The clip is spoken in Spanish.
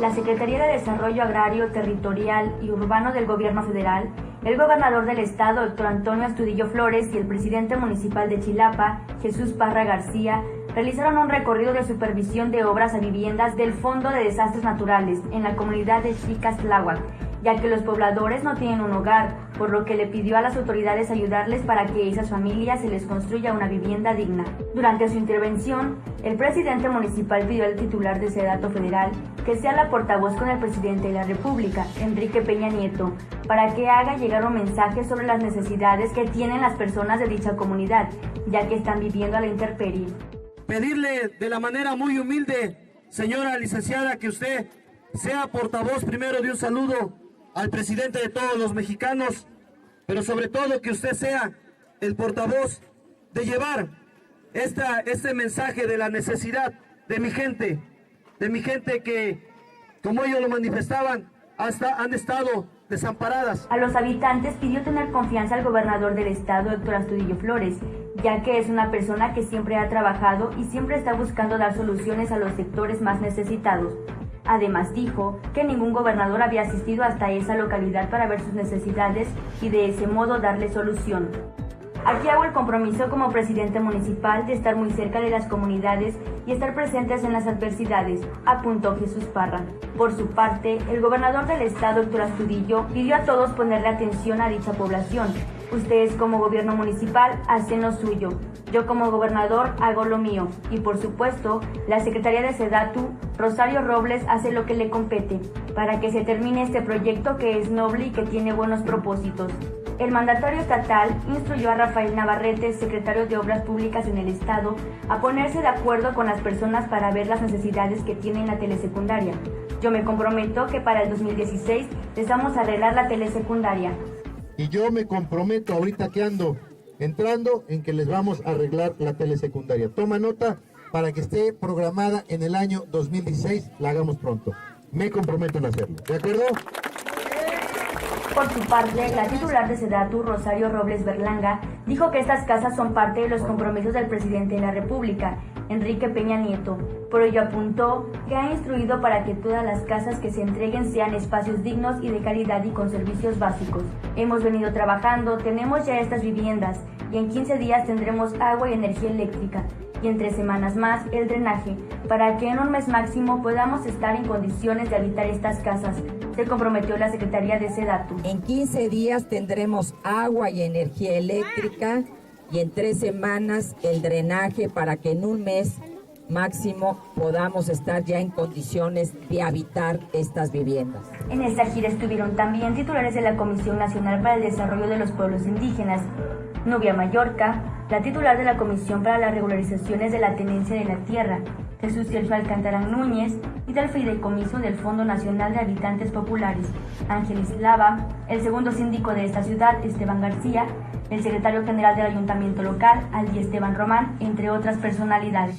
la Secretaría de Desarrollo Agrario, Territorial y Urbano del Gobierno Federal, el gobernador del estado, Héctor Antonio Astudillo Flores, y el presidente municipal de Chilapa, Jesús Parra García, realizaron un recorrido de supervisión de obras a viviendas del Fondo de Desastres Naturales en la comunidad de Chicas Tláhuac, ya que los pobladores no tienen un hogar, por lo que le pidió a las autoridades ayudarles para que a esas familias se les construya una vivienda digna. Durante su intervención, el presidente municipal pidió al titular de Sedatu Federal que sea la portavoz con el presidente de la República, Enrique Peña Nieto, para que haga llegar un mensaje sobre las necesidades que tienen las personas de dicha comunidad, ya que están viviendo a la intemperie. Pedirle de la manera muy humilde, señora licenciada, que usted sea portavoz primero de un saludo al presidente de todos los mexicanos, pero sobre todo que usted sea el portavoz de llevar este mensaje de la necesidad de mi gente que, como ellos lo manifestaban, hasta han estado desamparadas. A los habitantes pidió tener confianza al gobernador del estado, Héctor Astudillo Flores, ya que es una persona que siempre ha trabajado y siempre está buscando dar soluciones a los sectores más necesitados. Además dijo que ningún gobernador había asistido hasta esa localidad para ver sus necesidades y de ese modo darle solución. Aquí hago el compromiso como presidente municipal de estar muy cerca de las comunidades y estar presentes en las adversidades, apuntó Jesús Parra. Por su parte, el gobernador del estado, Héctor Astudillo, pidió a todos ponerle atención a dicha población. Ustedes como gobierno municipal hacen lo suyo, yo como gobernador hago lo mío y por supuesto la Secretaría de Sedatu, Rosario Robles, hace lo que le compete para que se termine este proyecto que es noble y que tiene buenos propósitos. El mandatario estatal instruyó a Rafael Navarrete, secretario de Obras Públicas en el estado, a ponerse de acuerdo con las personas para ver las necesidades que tiene la telesecundaria. Yo me comprometo que para el 2016 les vamos a arreglar la telesecundaria. Y yo me comprometo ahorita que ando entrando en que les vamos a arreglar la telesecundaria. Toma nota para que esté programada en el año 2016, la hagamos pronto. Me comprometo en hacerlo. ¿De acuerdo? Por su parte, la titular de Sedatu, Rosario Robles Berlanga, dijo que estas casas son parte de los compromisos del presidente de la República, Enrique Peña Nieto. Por ello apuntó que ha instruido para que todas las casas que se entreguen sean espacios dignos y de calidad y con servicios básicos. Hemos venido trabajando, tenemos ya estas viviendas y en 15 días tendremos agua y energía eléctrica y en 3 semanas más el drenaje, para que en un mes máximo podamos estar en condiciones de habitar estas casas, se comprometió la Secretaría de Sedatu. En 15 días tendremos agua y energía eléctrica y en 3 semanas el drenaje para que en un mes máximo podamos estar ya en condiciones de habitar estas viviendas. En esta gira estuvieron también titulares de la Comisión Nacional para el Desarrollo de los Pueblos Indígenas, Nubia Mallorca, la titular de la Comisión para las Regularizaciones de la Tenencia de la Tierra, Jesús Sergio Alcántara Núñez, y del Fideicomiso del Fondo Nacional de Habitantes Populares, Ángel Islava, el segundo síndico de esta ciudad, Esteban García, el secretario general del Ayuntamiento local, Aldi Esteban Román, entre otras personalidades.